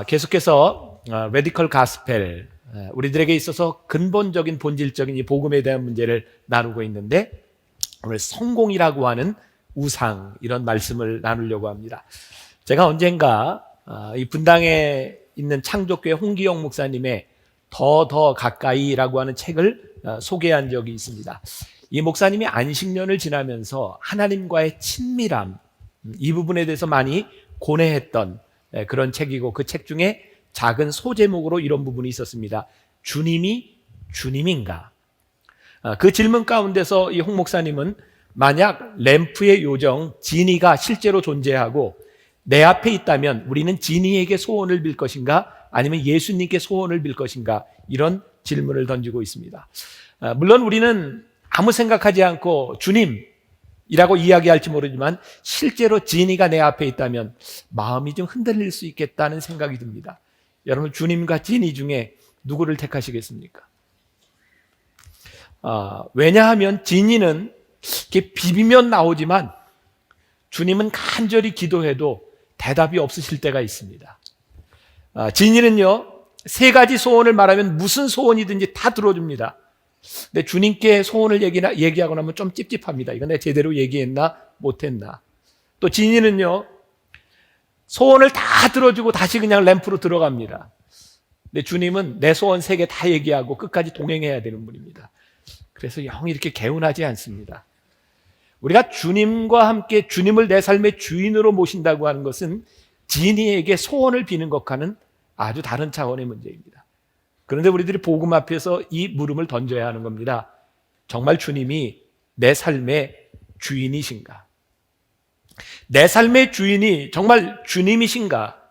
계속해서 레디컬 가스펠, 우리들에게 있어서 근본적인 본질적인 이 복음에 대한 문제를 나누고 있는데, 오늘 성공이라고 하는 우상, 이런 말씀을 나누려고 합니다. 제가 언젠가 이 분당에 있는 창조교회 홍기영 목사님의 더 가까이라고 하는 책을 소개한 적이 있습니다. 이 목사님이 안식년을 지나면서 하나님과의 친밀함, 이 부분에 대해서 많이 고뇌했던 그런 책이고, 그 책 중에 작은 소제목으로 이런 부분이 있었습니다. 주님이 주님인가? 그 질문 가운데서 이 홍 목사님은 만약 램프의 요정 지니가 실제로 존재하고 내 앞에 있다면 우리는 지니에게 소원을 빌 것인가? 아니면 예수님께 소원을 빌 것인가? 이런 질문을 던지고 있습니다. 물론 우리는 아무 생각하지 않고 주님이라고 이야기할지 모르지만 실제로 지니가 내 앞에 있다면 마음이 좀 흔들릴 수 있겠다는 생각이 듭니다. 여러분, 주님과 지니 중에 누구를 택하시겠습니까? 왜냐하면 지니는 이렇게 비비면 나오지만 주님은 간절히 기도해도 대답이 없으실 때가 있습니다. 지니는요, 3가지 소원을 말하면 무슨 소원이든지 다 들어줍니다. 근데 주님께 소원을 얘기하고 나면 좀 찝찝합니다. 이거 내가 제대로 얘기했나 못했나. 또 지니는요, 소원을 다 들어주고 다시 그냥 램프로 들어갑니다. 근데 주님은 내 소원 3개 다 얘기하고 끝까지 동행해야 되는 분입니다. 그래서 영 이렇게 개운하지 않습니다. 우리가 주님과 함께 주님을 내 삶의 주인으로 모신다고 하는 것은 지니에게 소원을 비는 것과는 아주 다른 차원의 문제입니다. 그런데 우리들이 복음 앞에서 이 물음을 던져야 하는 겁니다. 정말 주님이 내 삶의 주인이신가? 내 삶의 주인이 정말 주님이신가?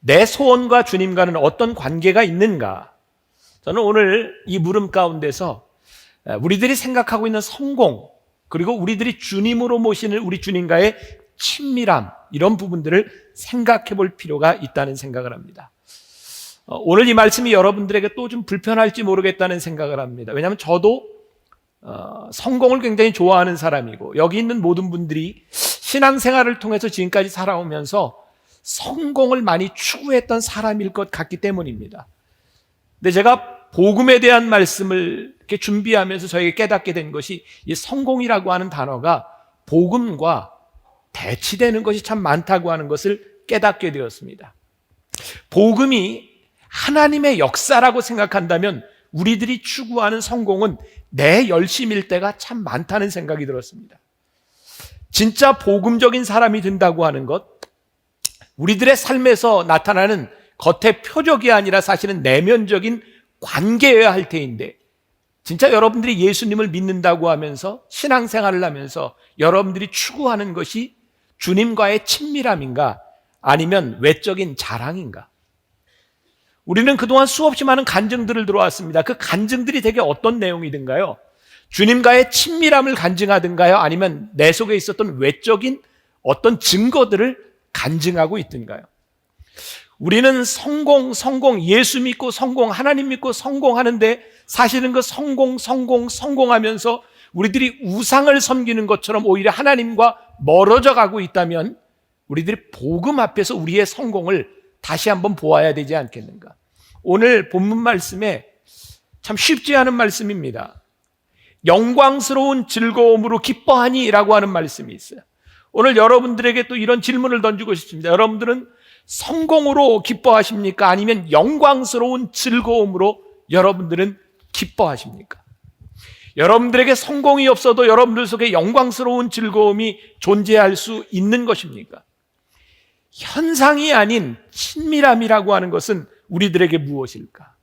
내 소원과 주님과는 어떤 관계가 있는가? 저는 오늘 이 물음 가운데서 우리들이 생각하고 있는 성공, 그리고 우리들이 주님으로 모시는 우리 주님과의 친밀함, 이런 부분들을 생각해 볼 필요가 있다는 생각을 합니다. 오늘 이 말씀이 여러분들에게 또 좀 불편할지 모르겠다는 생각을 합니다. 왜냐하면 저도 성공을 굉장히 좋아하는 사람이고, 여기 있는 모든 분들이 신앙생활을 통해서 지금까지 살아오면서 성공을 많이 추구했던 사람일 것 같기 때문입니다. 근데 제가 복음에 대한 말씀을 이렇게 준비하면서 저에게 깨닫게 된 것이, 이 성공이라고 하는 단어가 복음과 대치되는 것이 참 많다고 하는 것을 깨닫게 되었습니다. 복음이 하나님의 역사라고 생각한다면 우리들이 추구하는 성공은 내 열심일 때가 참 많다는 생각이 들었습니다. 진짜 복음적인 사람이 된다고 하는 것, 우리들의 삶에서 나타나는 겉의 표적이 아니라 사실은 내면적인 관계여야 할 테인데, 진짜 여러분들이 예수님을 믿는다고 하면서 신앙생활을 하면서 여러분들이 추구하는 것이 주님과의 친밀함인가, 아니면 외적인 자랑인가? 우리는 그동안 수없이 많은 간증들을 들어왔습니다. 그 간증들이 대개 어떤 내용이든가요? 주님과의 친밀함을 간증하든가요? 아니면 내 속에 있었던 외적인 어떤 증거들을 간증하고 있든가요? 우리는 성공, 예수 믿고 성공, 하나님 믿고 성공하는데 사실은 그 성공하면서 우리들이 우상을 섬기는 것처럼 오히려 하나님과 멀어져 가고 있다면 우리들이 복음 앞에서 우리의 성공을 다시 한번 보아야 되지 않겠는가? 오늘 본문 말씀에 참 쉽지 않은 말씀입니다. 영광스러운 즐거움으로 기뻐하니 라고 하는 말씀이 있어요. 오늘 여러분들에게 또 이런 질문을 던지고 싶습니다. 여러분들은 성공으로 기뻐하십니까? 아니면 영광스러운 즐거움으로 여러분들은 기뻐하십니까? 여러분들에게 성공이 없어도 여러분들 속에 영광스러운 즐거움이 존재할 수 있는 것입니까? 현상이 아닌 친밀함이라고 하는 것은 우리들에게 무엇일까?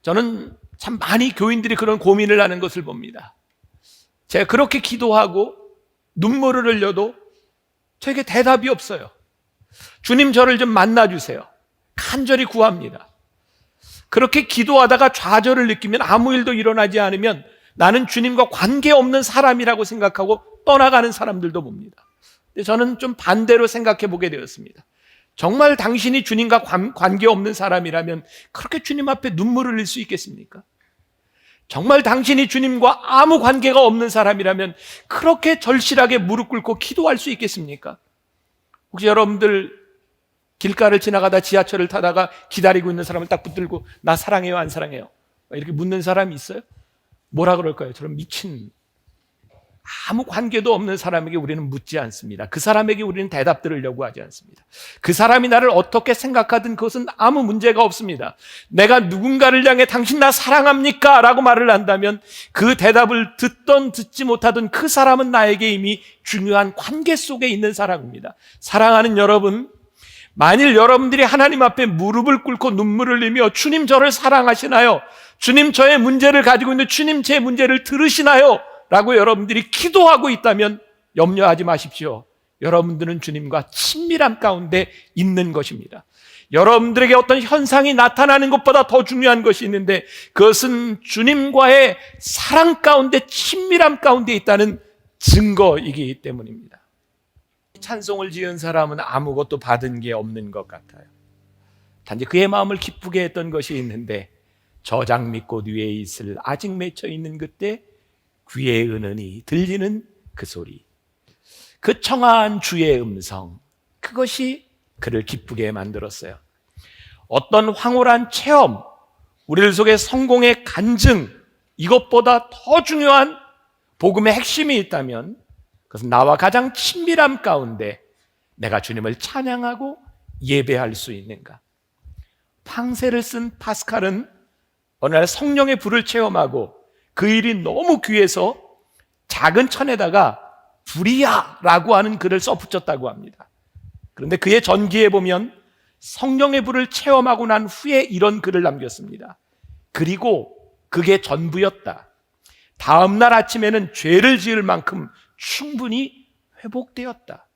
저는 참 많이 교인들이 그런 고민을 하는 것을 봅니다. 제가 그렇게 기도하고 눈물을 흘려도 저에게 대답이 없어요. 주님, 저를 좀 만나주세요. 간절히 구합니다. 그렇게 기도하다가 좌절을 느끼면, 아무 일도 일어나지 않으면 나는 주님과 관계없는 사람이라고 생각하고 떠나가는 사람들도 봅니다. 근데 저는 좀 반대로 생각해 보게 되었습니다. 정말 당신이 주님과 관계없는 사람이라면 그렇게 주님 앞에 눈물을 흘릴 수 있겠습니까? 정말 당신이 주님과 아무 관계가 없는 사람이라면 그렇게 절실하게 무릎 꿇고 기도할 수 있겠습니까? 혹시 여러분들 길가를 지나가다 지하철을 타다가 기다리고 있는 사람을 딱 붙들고 나 사랑해요, 안 사랑해요? 이렇게 묻는 사람이 있어요? 뭐라 그럴까요? 저런 미친, 아무 관계도 없는 사람에게 우리는 묻지 않습니다. 그 사람에게 우리는 대답 들으려고 하지 않습니다. 그 사람이 나를 어떻게 생각하든 그것은 아무 문제가 없습니다. 내가 누군가를 향해 당신 나 사랑합니까? 라고 말을 한다면 그 대답을 듣던 듣지 못하던 그 사람은 나에게 이미 중요한 관계 속에 있는 사람입니다. 사랑하는 여러분, 만일 여러분들이 하나님 앞에 무릎을 꿇고 눈물을 흘리며 주님 저를 사랑하시나요? 주님 저의 문제를 가지고 있는 주님 제 문제를 들으시나요? 라고 여러분들이 기도하고 있다면 염려하지 마십시오. 여러분들은 주님과 친밀함 가운데 있는 것입니다. 여러분들에게 어떤 현상이 나타나는 것보다 더 중요한 것이 있는데 그것은 주님과의 사랑 가운데 친밀함 가운데 있다는 증거이기 때문입니다. 찬송을 지은 사람은 아무것도 받은 게 없는 것 같아요. 단지 그의 마음을 기쁘게 했던 것이 있는데 저장 밑꽃 위에 있을 아직 맺혀 있는 그때 귀에 은은히 들리는 그 소리, 그 청아한 주의 음성, 그것이 그를 기쁘게 만들었어요. 어떤 황홀한 체험, 우리들 속에 성공의 간증, 이것보다 더 중요한 복음의 핵심이 있다면 그것은 나와 가장 친밀함 가운데 내가 주님을 찬양하고 예배할 수 있는가. 팡세를 쓴 파스칼은 어느 날 성령의 불을 체험하고 그 일이 너무 귀해서 작은 천에다가 불이야라고 하는 글을 써붙였다고 합니다. 그런데 그의 전기에 보면 성령의 불을 체험하고 난 후에 이런 글을 남겼습니다. 그리고 그게 전부였다. 다음 날 아침에는 죄를 지을 만큼 충분히 회복되었다.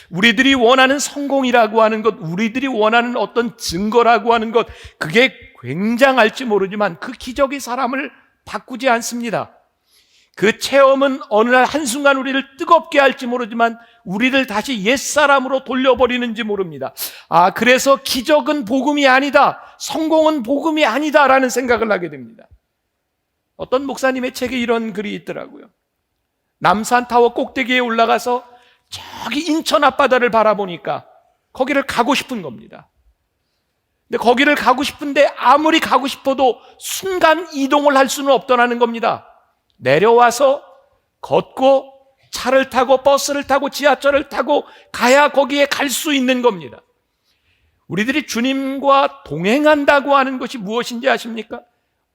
우리들이 원하는 성공이라고 하는 것, 우리들이 원하는 어떤 증거라고 하는 것, 그게 굉장할지 모르지만 그 기적이 사람을 바꾸지 않습니다. 그 체험은 어느 날 한순간 우리를 뜨겁게 할지 모르지만 우리를 다시 옛사람으로 돌려버리는지 모릅니다. 그래서 기적은 복음이 아니다, 성공은 복음이 아니다라는 생각을 하게 됩니다. 어떤 목사님의 책에 이런 글이 있더라고요. 남산타워 꼭대기에 올라가서 저기 인천 앞바다를 바라보니까 거기를 가고 싶은 겁니다. 근데 거기를 가고 싶은데 아무리 가고 싶어도 순간 이동을 할 수는 없더라는 겁니다. 내려와서 걷고 차를 타고 버스를 타고 지하철을 타고 가야 거기에 갈 수 있는 겁니다. 우리들이 주님과 동행한다고 하는 것이 무엇인지 아십니까?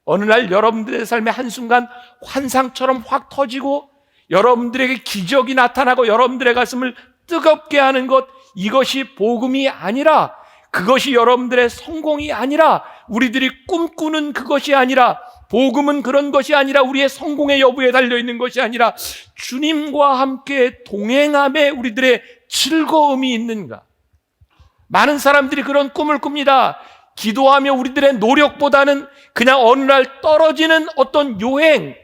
어느 날 여러분들의 삶의 한순간 환상처럼 확 터지고 여러분들에게 기적이 나타나고 여러분들의 가슴을 뜨겁게 하는 것, 이것이 복음이 아니라, 그것이 여러분들의 성공이 아니라, 우리들이 꿈꾸는 그것이 아니라, 복음은 그런 것이 아니라, 우리의 성공의 여부에 달려있는 것이 아니라 주님과 함께 동행함에 우리들의 즐거움이 있는가. 많은 사람들이 그런 꿈을 꿉니다. 기도하며 우리들의 노력보다는 그냥 어느 날 떨어지는 어떤 요행,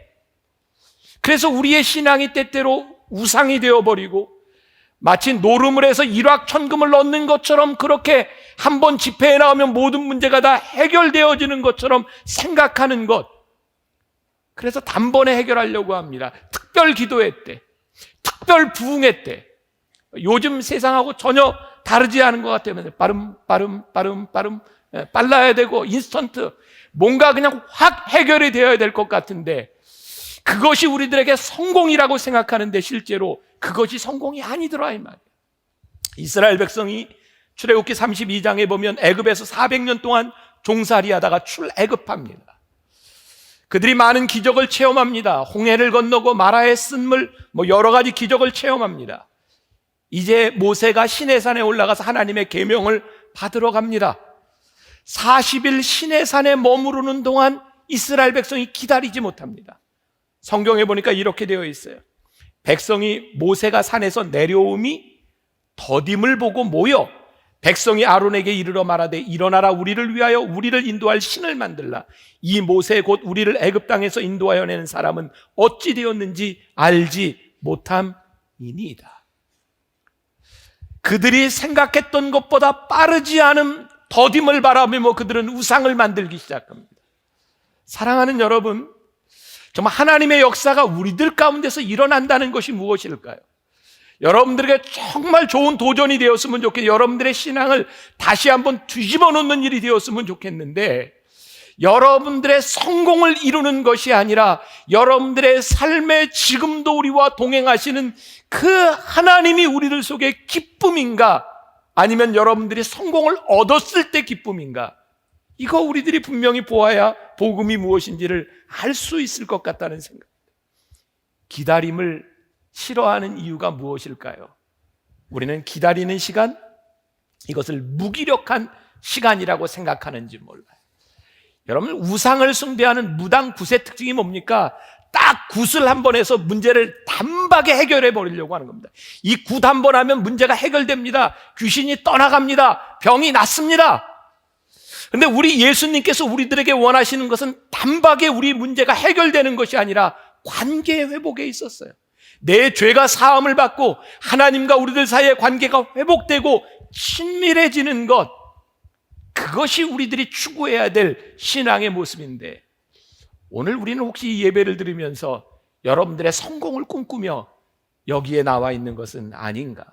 그래서 우리의 신앙이 때때로 우상이 되어버리고 마치 노름을 해서 일확천금을 얻는 것처럼, 그렇게 한번 집회에 나오면 모든 문제가 다 해결되어지는 것처럼 생각하는 것. 그래서 단번에 해결하려고 합니다. 특별 기도회 때, 특별 부흥회 때. 요즘 세상하고 전혀 다르지 않은 것 같아요. 빠름 빨라야 되고 인스턴트, 뭔가 그냥 확 해결이 되어야 될 것 같은데 그것이 우리들에게 성공이라고 생각하는데 실제로 그것이 성공이 아니더라 이 말이에요. 이스라엘 백성이 출애굽기 32장에 보면 애굽에서 400년 동안 종살이하다가 출애굽합니다. 그들이 많은 기적을 체험합니다. 홍해를 건너고 마라의 쓴물, 여러 가지 기적을 체험합니다. 이제 모세가 시내산에 올라가서 하나님의 계명을 받으러 갑니다. 40일 시내산에 머무르는 동안 이스라엘 백성이 기다리지 못합니다. 성경에 보니까 이렇게 되어 있어요. 백성이 모세가 산에서 내려옴이 더딤을 보고 모여 백성이 아론에게 이르러 말하되 일어나라, 우리를 위하여 우리를 인도할 신을 만들라. 이 모세 곧 우리를 애굽 땅에서 인도하여 내는 사람은 어찌 되었는지 알지 못함이니이다. 그들이 생각했던 것보다 빠르지 않은 더딤을 바라보며 그들은 우상을 만들기 시작합니다. 사랑하는 여러분, 정말 하나님의 역사가 우리들 가운데서 일어난다는 것이 무엇일까요? 여러분들에게 정말 좋은 도전이 되었으면 좋겠어요. 여러분들의 신앙을 다시 한번 뒤집어 놓는 일이 되었으면 좋겠는데, 여러분들의 성공을 이루는 것이 아니라 여러분들의 삶에 지금도 우리와 동행하시는 그 하나님이 우리들 속에 기쁨인가, 아니면 여러분들이 성공을 얻었을 때 기쁨인가, 이거 우리들이 분명히 보아야 복음이 무엇인지를 알 수 있을 것 같다는 생각. 기다림을 싫어하는 이유가 무엇일까요? 우리는 기다리는 시간, 이것을 무기력한 시간이라고 생각하는지 몰라요. 여러분, 우상을 숭배하는 무당 굿의 특징이 뭡니까? 딱 굿을 한 번 해서 문제를 단박에 해결해 버리려고 하는 겁니다. 이 굿 한 번 하면 문제가 해결됩니다. 귀신이 떠나갑니다. 병이 낫습니다. 근데 우리 예수님께서 우리들에게 원하시는 것은 단박에 우리 문제가 해결되는 것이 아니라 관계 회복에 있었어요. 내 죄가 사함을 받고 하나님과 우리들 사이의 관계가 회복되고 친밀해지는 것, 그것이 우리들이 추구해야 될 신앙의 모습인데, 오늘 우리는 혹시 이 예배를 들으면서 여러분들의 성공을 꿈꾸며 여기에 나와 있는 것은 아닌가?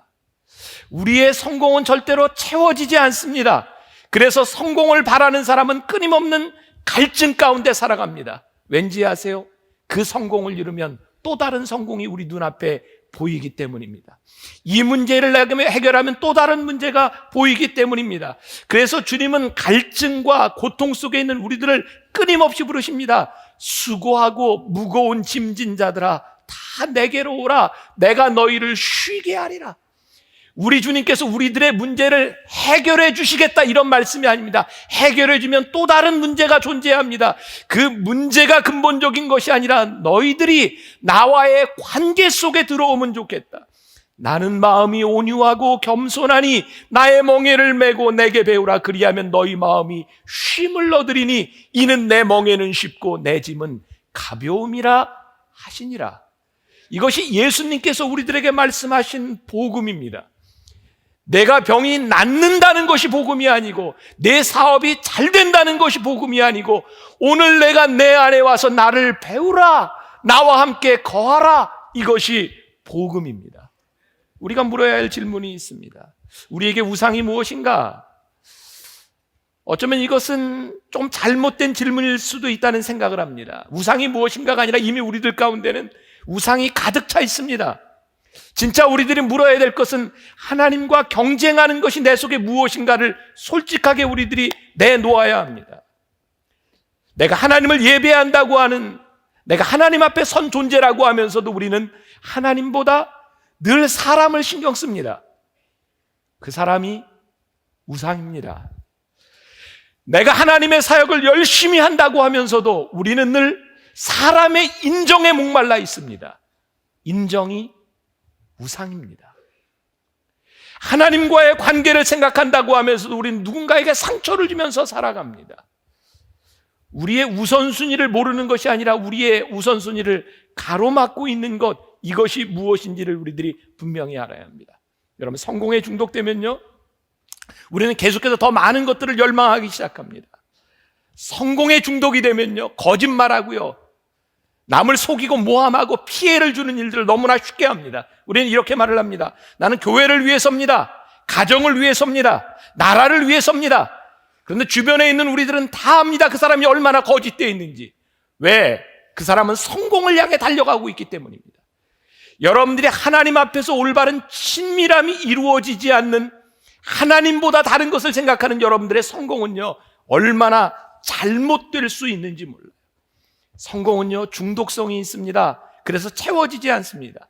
우리의 성공은 절대로 채워지지 않습니다. 그래서 성공을 바라는 사람은 끊임없는 갈증 가운데 살아갑니다. 왠지 아세요? 그 성공을 이루면 또 다른 성공이 우리 눈앞에 보이기 때문입니다. 이 문제를 해결하면 또 다른 문제가 보이기 때문입니다. 그래서 주님은 갈증과 고통 속에 있는 우리들을 끊임없이 부르십니다. 수고하고 무거운 짐진 자들아, 다 내게로 오라. 내가 너희를 쉬게 하리라. 우리 주님께서 우리들의 문제를 해결해 주시겠다, 이런 말씀이 아닙니다. 해결해 주면 또 다른 문제가 존재합니다. 그 문제가 근본적인 것이 아니라 너희들이 나와의 관계 속에 들어오면 좋겠다. 나는 마음이 온유하고 겸손하니 나의 멍에를 메고 내게 배우라. 그리하면 너희 마음이 쉼을 얻으리니 이는 내 멍에는 쉽고 내 짐은 가벼움이라 하시니라. 이것이 예수님께서 우리들에게 말씀하신 복음입니다. 내가 병이 낫는다는 것이 복음이 아니고, 내 사업이 잘 된다는 것이 복음이 아니고, 오늘 내가 내 안에 와서 나를 배우라, 나와 함께 거하라, 이것이 복음입니다. 우리가 물어야 할 질문이 있습니다. 우리에게 우상이 무엇인가? 어쩌면 이것은 좀 잘못된 질문일 수도 있다는 생각을 합니다. 우상이 무엇인가가 아니라 이미 우리들 가운데는 우상이 가득 차 있습니다. 진짜 우리들이 물어야 될 것은 하나님과 경쟁하는 것이 내 속에 무엇인가를 솔직하게 우리들이 내놓아야 합니다. 내가 하나님을 예배한다고 하는, 내가 하나님 앞에 선 존재라고 하면서도 우리는 하나님보다 늘 사람을 신경 씁니다. 그 사람이 우상입니다. 내가 하나님의 사역을 열심히 한다고 하면서도 우리는 늘 사람의 인정에 목말라 있습니다. 인정이 우상입니다. 하나님과의 관계를 생각한다고 하면서도 우리는 누군가에게 상처를 주면서 살아갑니다. 우리의 우선순위를 모르는 것이 아니라 우리의 우선순위를 가로막고 있는 것, 이것이 무엇인지를 우리들이 분명히 알아야 합니다. 여러분, 성공에 중독되면요, 우리는 계속해서 더 많은 것들을 열망하기 시작합니다. 성공에 중독이 되면요, 거짓말하고요, 남을 속이고 모함하고 피해를 주는 일들을 너무나 쉽게 합니다. 우리는 이렇게 말을 합니다. 나는 교회를 위해서입니다. 가정을 위해서입니다. 나라를 위해서입니다. 그런데 주변에 있는 우리들은 다 압니다. 그 사람이 얼마나 거짓되어 있는지. 왜? 그 사람은 성공을 향해 달려가고 있기 때문입니다. 여러분들이 하나님 앞에서 올바른 친밀함이 이루어지지 않는, 하나님보다 다른 것을 생각하는 여러분들의 성공은요, 얼마나 잘못될 수 있는지 몰라요. 성공은요, 중독성이 있습니다. 그래서 채워지지 않습니다.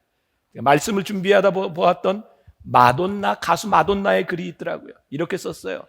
말씀을 준비하다 보았던 마돈나, 가수 마돈나의 글이 있더라고요. 이렇게 썼어요.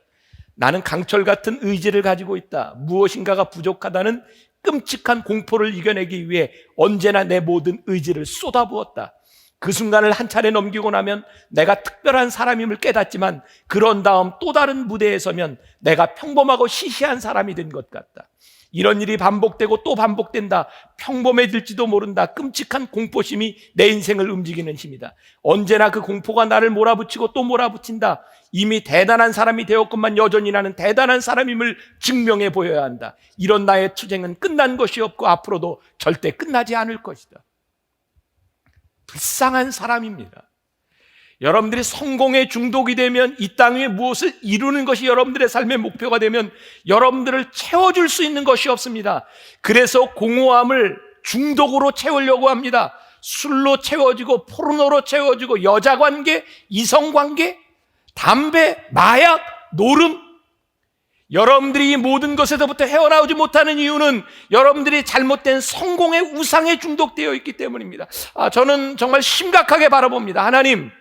나는 강철 같은 의지를 가지고 있다. 무엇인가가 부족하다는 끔찍한 공포를 이겨내기 위해 언제나 내 모든 의지를 쏟아부었다. 그 순간을 한 차례 넘기고 나면 내가 특별한 사람임을 깨닫지만, 그런 다음 또 다른 무대에 서면 내가 평범하고 시시한 사람이 된 것 같다. 이런 일이 반복되고 또 반복된다. 평범해질지도 모른다. 끔찍한 공포심이 내 인생을 움직이는 힘이다. 언제나 그 공포가 나를 몰아붙이고 또 몰아붙인다. 이미 대단한 사람이 되었건만 여전히 나는 대단한 사람임을 증명해 보여야 한다. 이런 나의 투쟁은 끝난 것이 없고 앞으로도 절대 끝나지 않을 것이다. 불쌍한 사람입니다. 여러분들이 성공에 중독이 되면, 이 땅 위에 무엇을 이루는 것이 여러분들의 삶의 목표가 되면 여러분들을 채워줄 수 있는 것이 없습니다. 그래서 공허함을 중독으로 채우려고 합니다. 술로 채워지고, 포르노로 채워지고, 여자관계, 이성관계, 담배, 마약, 노름. 여러분들이 이 모든 것에서부터 헤어나오지 못하는 이유는 여러분들이 잘못된 성공의 우상에 중독되어 있기 때문입니다. 저는 정말 심각하게 바라봅니다. 하나님,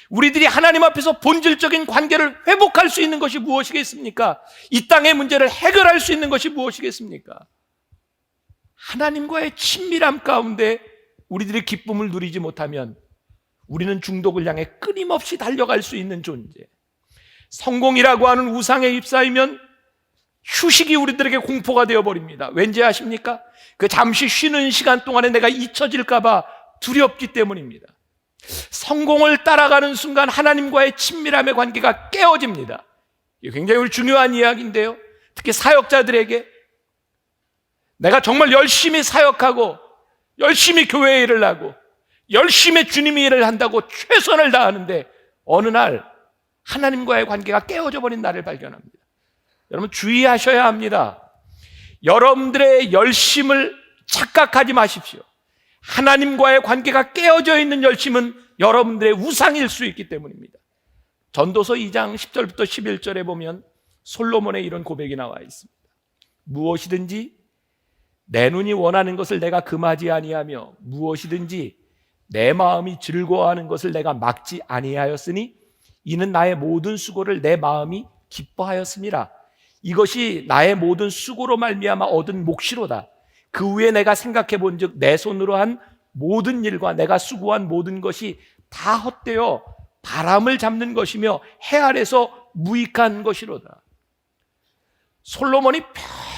우리들이 하나님 앞에서 본질적인 관계를 회복할 수 있는 것이 무엇이겠습니까? 이 땅의 문제를 해결할 수 있는 것이 무엇이겠습니까? 하나님과의 친밀함 가운데 우리들이 기쁨을 누리지 못하면 우리는 중독을 향해 끊임없이 달려갈 수 있는 존재. 성공이라고 하는 우상에 휩싸이면 휴식이 우리들에게 공포가 되어버립니다. 왠지 아십니까? 그 잠시 쉬는 시간 동안에 내가 잊혀질까 봐 두렵기 때문입니다. 성공을 따라가는 순간 하나님과의 친밀함의 관계가 깨어집니다. 이게 굉장히 중요한 이야기인데요, 특히 사역자들에게 내가 정말 열심히 사역하고 열심히 교회 일을 하고 열심히 주님의 일을 한다고 최선을 다하는데 어느 날 하나님과의 관계가 깨어져 버린 날을 발견합니다. 여러분 주의하셔야 합니다. 여러분들의 열심을 착각하지 마십시오. 하나님과의 관계가 깨어져 있는 열심은 여러분들의 우상일 수 있기 때문입니다. 전도서 2장 10절부터 11절에 보면 솔로몬의 이런 고백이 나와 있습니다. 무엇이든지 내 눈이 원하는 것을 내가 금하지 아니하며 무엇이든지 내 마음이 즐거워하는 것을 내가 막지 아니하였으니 이는 나의 모든 수고를 내 마음이 기뻐하였음이라. 이것이 나의 모든 수고로 말미암아 얻은 몫이로다. 그 후에 내가 생각해 본즉 내 손으로 한 모든 일과 내가 수고한 모든 것이 다 헛되어 바람을 잡는 것이며 해 아래서 무익한 것이로다. 솔로몬이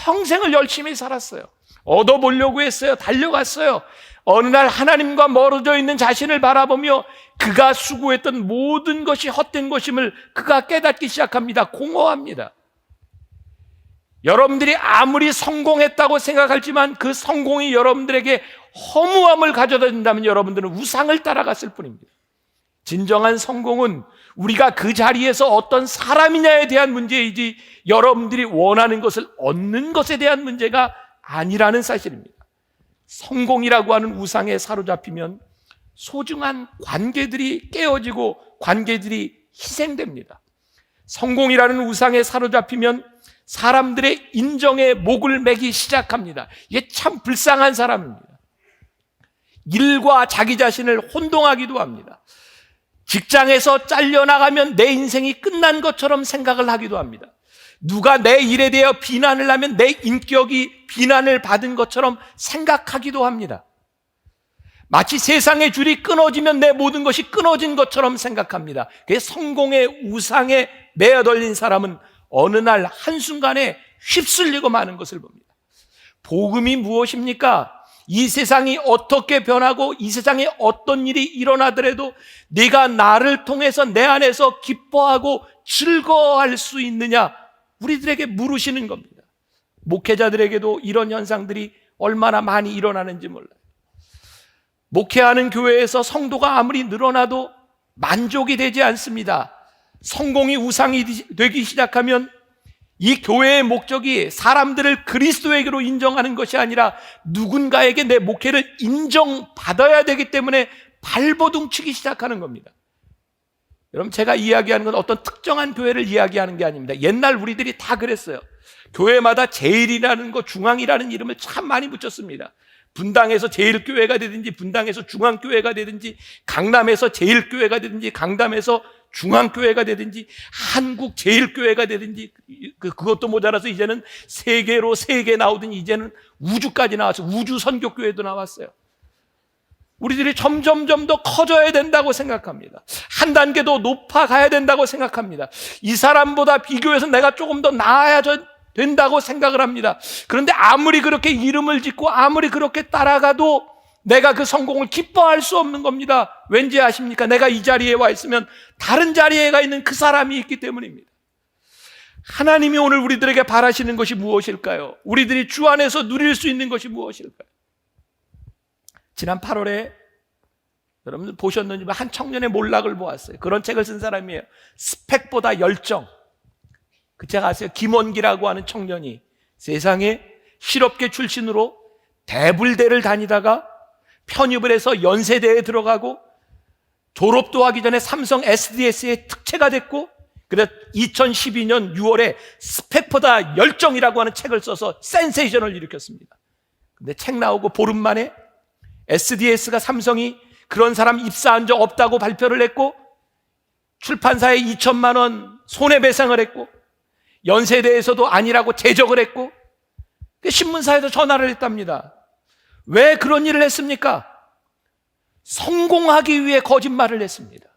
평생을 열심히 살았어요. 얻어보려고 했어요. 달려갔어요. 어느 날 하나님과 멀어져 있는 자신을 바라보며 그가 수고했던 모든 것이 헛된 것임을 그가 깨닫기 시작합니다. 공허합니다. 여러분들이 아무리 성공했다고 생각하지만 그 성공이 여러분들에게 허무함을 가져다 준다면 여러분들은 우상을 따라갔을 뿐입니다. 진정한 성공은 우리가 그 자리에서 어떤 사람이냐에 대한 문제이지 여러분들이 원하는 것을 얻는 것에 대한 문제가 아니라는 사실입니다. 성공이라고 하는 우상에 사로잡히면 소중한 관계들이 깨어지고 관계들이 희생됩니다. 성공이라는 우상에 사로잡히면 사람들의 인정에 목을 매기 시작합니다. 이게 참 불쌍한 사람입니다. 일과 자기 자신을 혼동하기도 합니다. 직장에서 잘려나가면 내 인생이 끝난 것처럼 생각을 하기도 합니다. 누가 내 일에 대해 비난을 하면 내 인격이 비난을 받은 것처럼 생각하기도 합니다. 마치 세상의 줄이 끊어지면 내 모든 것이 끊어진 것처럼 생각합니다. 그 성공의 우상에 매어들린 사람은 어느 날 한순간에 휩쓸리고 마는 것을 봅니다. 복음이 무엇입니까? 이 세상이 어떻게 변하고 이 세상에 어떤 일이 일어나더라도 네가 나를 통해서 내 안에서 기뻐하고 즐거워할 수 있느냐, 우리들에게 물으시는 겁니다. 목회자들에게도 이런 현상들이 얼마나 많이 일어나는지 몰라요. 목회하는 교회에서 성도가 아무리 늘어나도 만족이 되지 않습니다. 성공이 우상이 되기 시작하면 이 교회의 목적이 사람들을 그리스도에게로 인정하는 것이 아니라 누군가에게 내 목회를 인정받아야 되기 때문에 발버둥치기 시작하는 겁니다. 여러분, 제가 이야기하는 건 어떤 특정한 교회를 이야기하는 게 아닙니다. 옛날 우리들이 다 그랬어요. 교회마다 제일이라는 거, 중앙이라는 이름을 참 많이 붙였습니다. 분당에서 제일교회가 되든지 분당에서 중앙교회가 되든지 강남에서 제일교회가 되든지 강남에서 중앙교회가 되든지 한국 제일교회가 되든지 그것도 모자라서 이제는 세계로 세계 나오더니 이제는 우주까지 나와서 우주선교교회도 나왔어요. 우리들이 점점 더 커져야 된다고 생각합니다. 한 단계 더 높아가야 된다고 생각합니다. 이 사람보다 비교해서 내가 조금 더 나아야 된다고 생각을 합니다. 그런데 아무리 그렇게 이름을 짓고 아무리 그렇게 따라가도 내가 그 성공을 기뻐할 수 없는 겁니다. 왠지 아십니까? 내가 이 자리에 와 있으면 다른 자리에 가 있는 그 사람이 있기 때문입니다. 하나님이 오늘 우리들에게 바라시는 것이 무엇일까요? 우리들이 주 안에서 누릴 수 있는 것이 무엇일까요? 지난 8월에 여러분들 보셨는지 한 청년의 몰락을 보았어요. 그런 책을 쓴 사람이에요. 스펙보다 열정. 그 책 아세요? 김원기라고 하는 청년이 세상에 실업계 출신으로 대불대를 다니다가 편입을 해서 연세대에 들어가고 졸업도 하기 전에 삼성 SDS의 특채가 됐고, 그래서 2012년 6월에 스펙보다 열정이라고 하는 책을 써서 센세이션을 일으켰습니다. 근데 책 나오고 보름 만에 SDS가 삼성이 그런 사람 입사한 적 없다고 발표를 했고, 출판사에 2천만 원 손해배상을 했고, 연세대에서도 아니라고 제적을 했고, 신문사에도 전화를 했답니다. 왜 그런 일을 했습니까? 성공하기 위해 거짓말을 했습니다.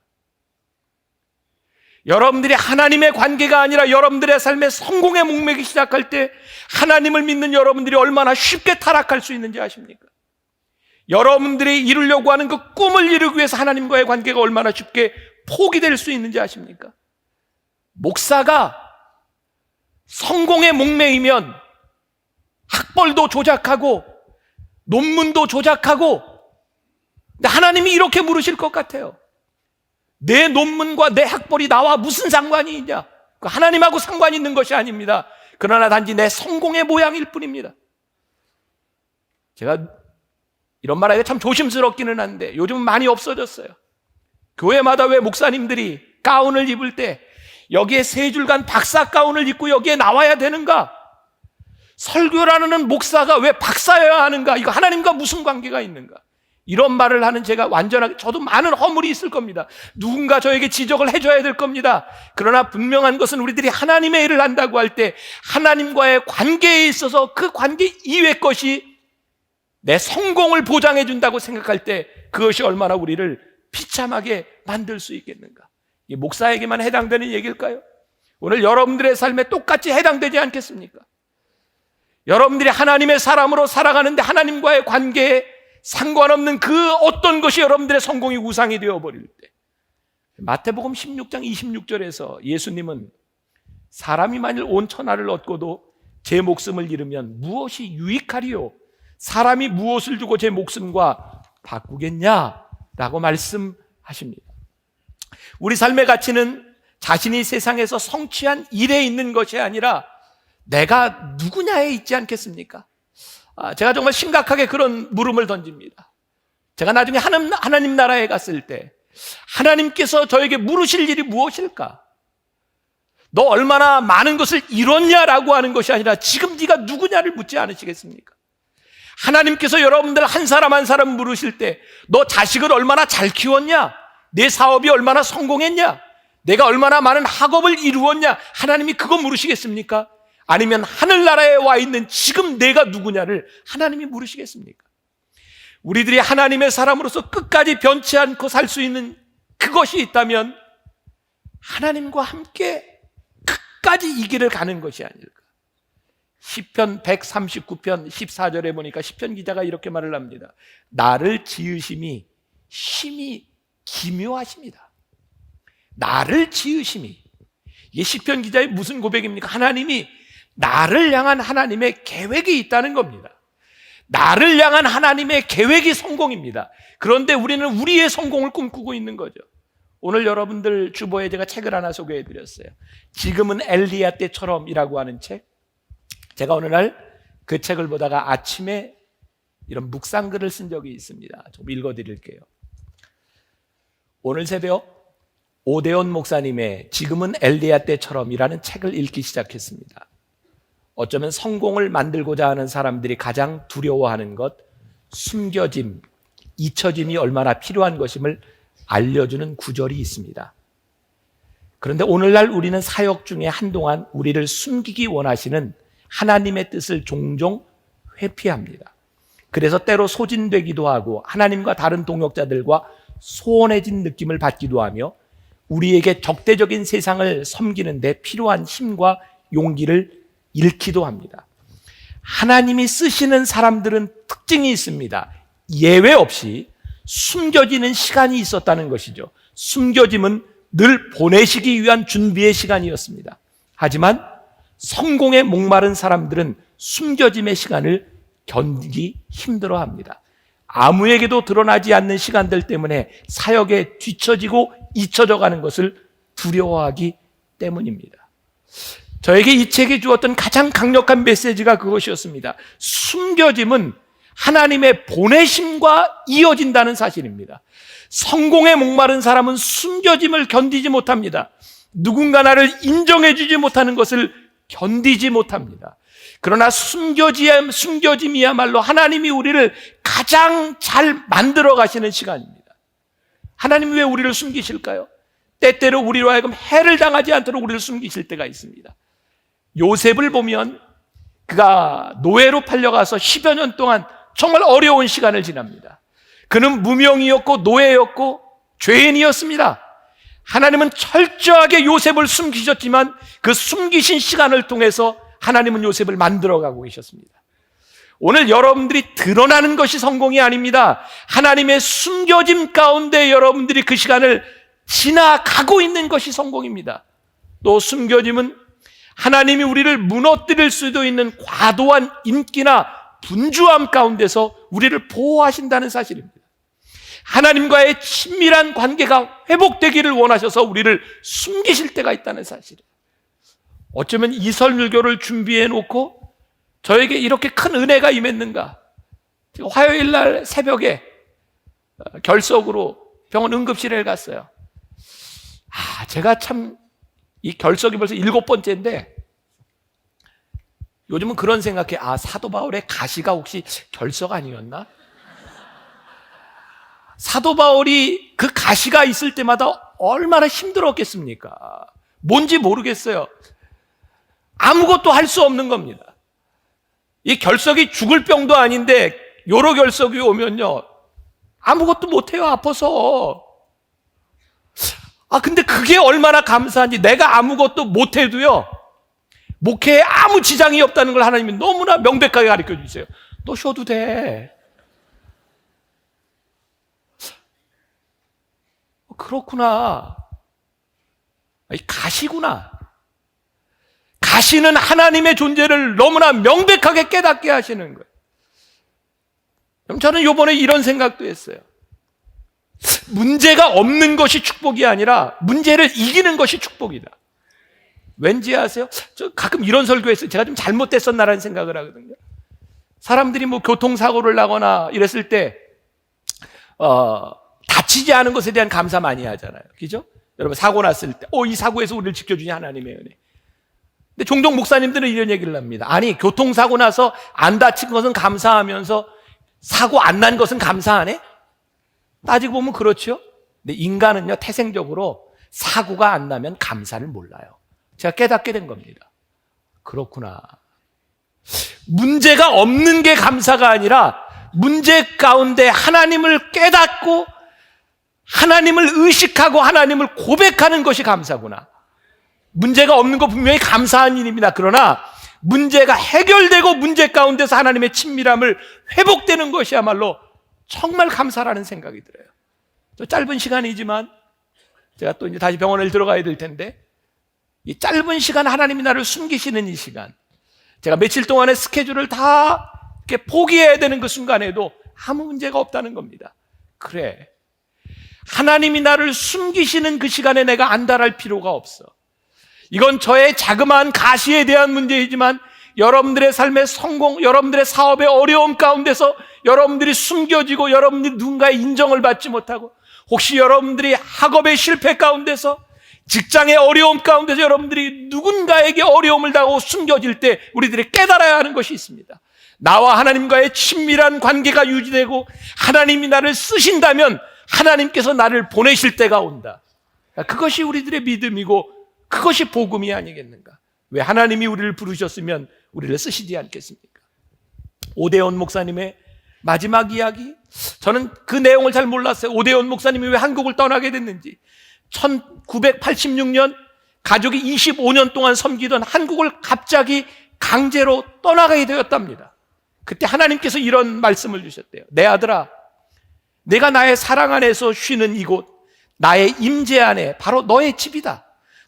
여러분들이 하나님의 관계가 아니라 여러분들의 삶에 성공에 목매기 시작할 때 하나님을 믿는 여러분들이 얼마나 쉽게 타락할 수 있는지 아십니까? 여러분들이 이루려고 하는 그 꿈을 이루기 위해서 하나님과의 관계가 얼마나 쉽게 포기될 수 있는지 아십니까? 목사가 성공에 목매이면 학벌도 조작하고 논문도 조작하고, 근데 하나님이 이렇게 물으실 것 같아요. 내 논문과 내 학벌이 나와 무슨 상관이 있냐? 하나님하고 상관이 있는 것이 아닙니다. 그러나 단지 내 성공의 모양일 뿐입니다. 제가 이런 말하기가 참 조심스럽기는 한데 요즘 많이 없어졌어요. 교회마다 왜 목사님들이 가운을 입을 때 여기에 3줄간 박사 가운을 입고 여기에 나와야 되는가? 설교라는 목사가 왜 박사여야 하는가? 이거 하나님과 무슨 관계가 있는가? 이런 말을 하는 제가 완전하게, 저도 많은 허물이 있을 겁니다. 누군가 저에게 지적을 해줘야 될 겁니다. 그러나 분명한 것은 우리들이 하나님의 일을 한다고 할 때 하나님과의 관계에 있어서 그 관계 이외의 것이 내 성공을 보장해 준다고 생각할 때 그것이 얼마나 우리를 비참하게 만들 수 있겠는가? 이게 목사에게만 해당되는 얘기일까요? 오늘 여러분들의 삶에 똑같이 해당되지 않겠습니까? 여러분들이 하나님의 사람으로 살아가는데 하나님과의 관계에 상관없는 그 어떤 것이 여러분들의 성공이 우상이 되어버릴 때, 마태복음 16장 26절에서 예수님은 사람이 만일 온 천하를 얻고도 제 목숨을 잃으면 무엇이 유익하리요? 사람이 무엇을 주고 제 목숨과 바꾸겠냐라고 말씀하십니다. 우리 삶의 가치는 자신이 세상에서 성취한 일에 있는 것이 아니라 내가 누구냐에 있지 않겠습니까? 제가 정말 심각하게 그런 물음을 던집니다. 제가 나중에 하나님 나라에 갔을 때 하나님께서 저에게 물으실 일이 무엇일까? 너 얼마나 많은 것을 이뤘냐라고 하는 것이 아니라 지금 네가 누구냐를 묻지 않으시겠습니까? 하나님께서 여러분들 한 사람 한 사람 물으실 때 너 자식을 얼마나 잘 키웠냐? 내 사업이 얼마나 성공했냐? 내가 얼마나 많은 학업을 이루었냐? 하나님이 그거 물으시겠습니까? 아니면 하늘나라에 와 있는 지금 내가 누구냐를 하나님이 물으시겠습니까? 우리들이 하나님의 사람으로서 끝까지 변치 않고 살 수 있는 그것이 있다면 하나님과 함께 끝까지 이 길을 가는 것이 아닐까? 시편 139편 14절에 보니까 시편 기자가 이렇게 말을 합니다. 나를 지으심이 심히 기묘하십니다. 나를 지으심이, 이게 시편 기자의 무슨 고백입니까? 하나님이 나를 향한 하나님의 계획이 있다는 겁니다. 나를 향한 하나님의 계획이 성공입니다. 그런데 우리는 우리의 성공을 꿈꾸고 있는 거죠. 오늘 여러분들 주보에 제가 책을 하나 소개해 드렸어요. 지금은 엘리야 때처럼이라고 하는 책. 제가 어느 날 그 책을 보다가 아침에 이런 묵상글을 쓴 적이 있습니다. 좀 읽어 드릴게요. 오늘 새벽 오대원 목사님의 지금은 엘리야 때처럼이라는 책을 읽기 시작했습니다. 어쩌면 성공을 만들고자 하는 사람들이 가장 두려워하는 것, 숨겨짐, 잊혀짐이 얼마나 필요한 것임을 알려주는 구절이 있습니다. 그런데 오늘날 우리는 사역 중에 한동안 우리를 숨기기 원하시는 하나님의 뜻을 종종 회피합니다. 그래서 때로 소진되기도 하고 하나님과 다른 동역자들과 소원해진 느낌을 받기도 하며 우리에게 적대적인 세상을 섬기는 데 필요한 힘과 용기를 잃기도 합니다. 하나님이 쓰시는 사람들은 특징이 있습니다. 예외 없이 숨겨지는 시간이 있었다는 것이죠. 숨겨짐은 늘 보내시기 위한 준비의 시간이었습니다. 하지만 성공에 목마른 사람들은 숨겨짐의 시간을 견디기 힘들어합니다. 아무에게도 드러나지 않는 시간들 때문에 사역에 뒤처지고 잊혀져 가는 것을 두려워하기 때문입니다. 저에게 이 책이 주었던 가장 강력한 메시지가 그것이었습니다. 숨겨짐은 하나님의 보내심과 이어진다는 사실입니다. 성공에 목마른 사람은 숨겨짐을 견디지 못합니다. 누군가 나를 인정해주지 못하는 것을 견디지 못합니다. 그러나 숨겨짐이야말로 하나님이 우리를 가장 잘 만들어 가시는 시간입니다. 하나님이 왜 우리를 숨기실까요? 때때로 우리로 하여금 해를 당하지 않도록 우리를 숨기실 때가 있습니다. 요셉을 보면 그가 노예로 팔려가서 10여 년 동안 정말 어려운 시간을 지납니다. 그는 무명이었고 노예였고 죄인이었습니다. 하나님은 철저하게 요셉을 숨기셨지만 그 숨기신 시간을 통해서 하나님은 요셉을 만들어가고 계셨습니다. 오늘 여러분들이 드러나는 것이 성공이 아닙니다. 하나님의 숨겨짐 가운데 여러분들이 그 시간을 지나가고 있는 것이 성공입니다. 또 숨겨짐은 하나님이 우리를 무너뜨릴 수도 있는 과도한 인기나 분주함 가운데서 우리를 보호하신다는 사실입니다. 하나님과의 친밀한 관계가 회복되기를 원하셔서 우리를 숨기실 때가 있다는 사실이에요. 어쩌면 이 설교를 준비해 놓고 저에게 이렇게 큰 은혜가 임했는가? 화요일 날 새벽에 결석으로 병원 응급실에 갔어요. 제가 참 이 결석이 벌써 7번째인데 요즘은 그런 생각해. 사도 바울의 가시가 혹시 결석 아니었나? 사도 바울이 그 가시가 있을 때마다 얼마나 힘들었겠습니까? 뭔지 모르겠어요. 아무것도 할 수 없는 겁니다. 이 결석이 죽을 병도 아닌데 요로 결석이 오면요 아무것도 못해요. 아파서. 근데 그게 얼마나 감사한지. 내가 아무것도 못해도요 목회에 아무 지장이 없다는 걸 하나님이 너무나 명백하게 가르쳐 주세요. 너 쉬어도 돼. 그렇구나. 가시구나. 가시는 하나님의 존재를 너무나 명백하게 깨닫게 하시는 거예요. 그럼 저는 이번에 이런 생각도 했어요. 문제가 없는 것이 축복이 아니라 문제를 이기는 것이 축복이다. 왠지 아세요? 저 가끔 이런 설교했어요. 제가 좀 잘못됐었나라는 생각을 하거든요. 사람들이 뭐 교통사고를 나거나 이랬을 때 다치지 않은 것에 대한 감사 많이 하잖아요. 그죠? 여러분 사고 났을 때 이 사고에서 우리를 지켜주니 하나님의 은혜. 근데 종종 목사님들은 이런 얘기를 합니다. 아니 교통사고 나서 안 다친 것은 감사하면서 사고 안 난 것은 감사하네? 따지고 보면 그렇죠. 근데 인간은요 태생적으로 사고가 안 나면 감사를 몰라요. 제가 깨닫게 된 겁니다. 그렇구나. 문제가 없는 게 감사가 아니라 문제 가운데 하나님을 깨닫고 하나님을 의식하고 하나님을 고백하는 것이 감사구나. 문제가 없는 거 분명히 감사한 일입니다. 그러나 문제가 해결되고 문제 가운데서 하나님의 친밀함을 회복되는 것이야말로 정말 감사라는 생각이 들어요. 저 짧은 시간이지만 제가 또 이제 다시 병원에 들어가야 될 텐데 이 짧은 시간 하나님이 나를 숨기시는 이 시간, 제가 며칠 동안의 스케줄을 다 이렇게 포기해야 되는 그 순간에도 아무 문제가 없다는 겁니다. 그래, 하나님이 나를 숨기시는 그 시간에 내가 안달할 필요가 없어. 이건 저의 자그마한 가시에 대한 문제이지만 여러분들의 삶의 성공, 여러분들의 사업의 어려움 가운데서 여러분들이 숨겨지고 여러분들이 누군가의 인정을 받지 못하고 혹시 여러분들이 학업의 실패 가운데서 직장의 어려움 가운데서 여러분들이 누군가에게 어려움을 당하고 숨겨질 때 우리들이 깨달아야 하는 것이 있습니다. 나와 하나님과의 친밀한 관계가 유지되고 하나님이 나를 쓰신다면 하나님께서 나를 보내실 때가 온다. 그것이 우리들의 믿음이고 그것이 복음이 아니겠는가? 왜 하나님이 우리를 부르셨으면 우리를 쓰시지 않겠습니까? 오대원 목사님의 마지막 이야기, 저는 그 내용을 잘 몰랐어요. 오대원 목사님이 왜 한국을 떠나게 됐는지. 1986년 가족이 25년 동안 섬기던 한국을 갑자기 강제로 떠나게 되었답니다. 그때 하나님께서 이런 말씀을 주셨대요. 내 아들아, 내가 나의 사랑 안에서 쉬는 이곳, 나의 임재 안에 바로 너의 집이다.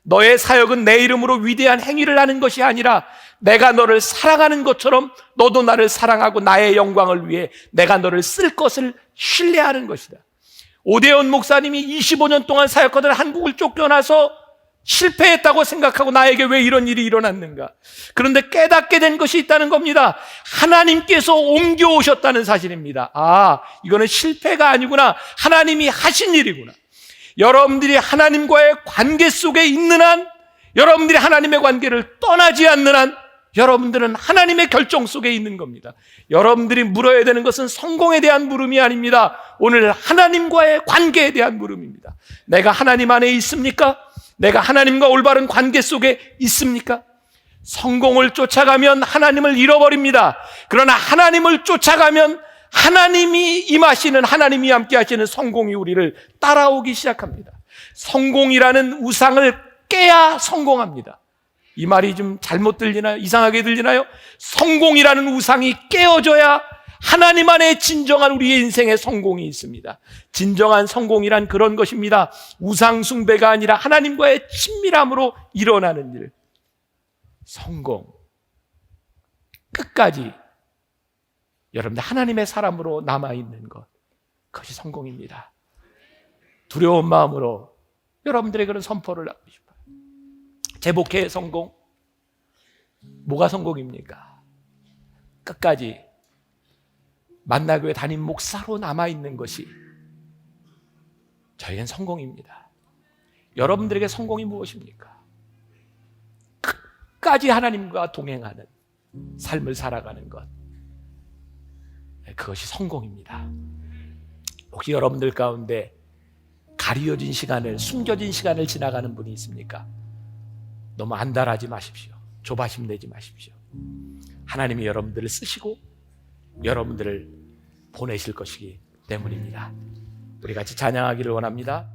너의 사역은 내 이름으로 위대한 행위를 하는 것이 아니라 내가 너를 사랑하는 것처럼 너도 나를 사랑하고 나의 영광을 위해 내가 너를 쓸 것을 신뢰하는 것이다. 오대원 목사님이 25년 동안 사역하던 한국을 쫓겨나서 실패했다고 생각하고 나에게 왜 이런 일이 일어났는가? 그런데 깨닫게 된 것이 있다는 겁니다. 하나님께서 옮겨오셨다는 사실입니다. 아, 이거는 실패가 아니구나. 하나님이 하신 일이구나. 여러분들이 하나님과의 관계 속에 있는 한, 여러분들이 하나님의 관계를 떠나지 않는 한, 여러분들은 하나님의 결정 속에 있는 겁니다. 여러분들이 물어야 되는 것은 성공에 대한 물음이 아닙니다. 오늘 하나님과의 관계에 대한 물음입니다. 내가 하나님 안에 있습니까? 내가 하나님과 올바른 관계 속에 있습니까? 성공을 쫓아가면 하나님을 잃어버립니다. 그러나 하나님을 쫓아가면 하나님이 임하시는, 하나님이 함께 하시는 성공이 우리를 따라오기 시작합니다. 성공이라는 우상을 깨야 성공합니다. 이 말이 좀 잘못 들리나요? 이상하게 들리나요? 성공이라는 우상이 깨어져야 하나님 안에 진정한 우리의 인생의 성공이 있습니다. 진정한 성공이란 그런 것입니다. 우상 숭배가 아니라 하나님과의 친밀함으로 일어나는 일. 성공. 끝까지 여러분들 하나님의 사람으로 남아있는 것, 그것이 성공입니다. 두려운 마음으로 여러분들의 그런 선포를 하고 싶어요. 제 목회의 성공, 뭐가 성공입니까? 끝까지 만나교회 담임 목사로 남아있는 것이 저희는 성공입니다. 여러분들에게 성공이 무엇입니까? 끝까지 하나님과 동행하는 삶을 살아가는 것, 그것이 성공입니다. 혹시 여러분들 가운데 가려진 시간을, 숨겨진 시간을 지나가는 분이 있습니까? 너무 안달하지 마십시오. 조바심 내지 마십시오. 하나님이 여러분들을 쓰시고 여러분들을 보내실 것이기 때문입니다. 우리 같이 찬양하기를 원합니다.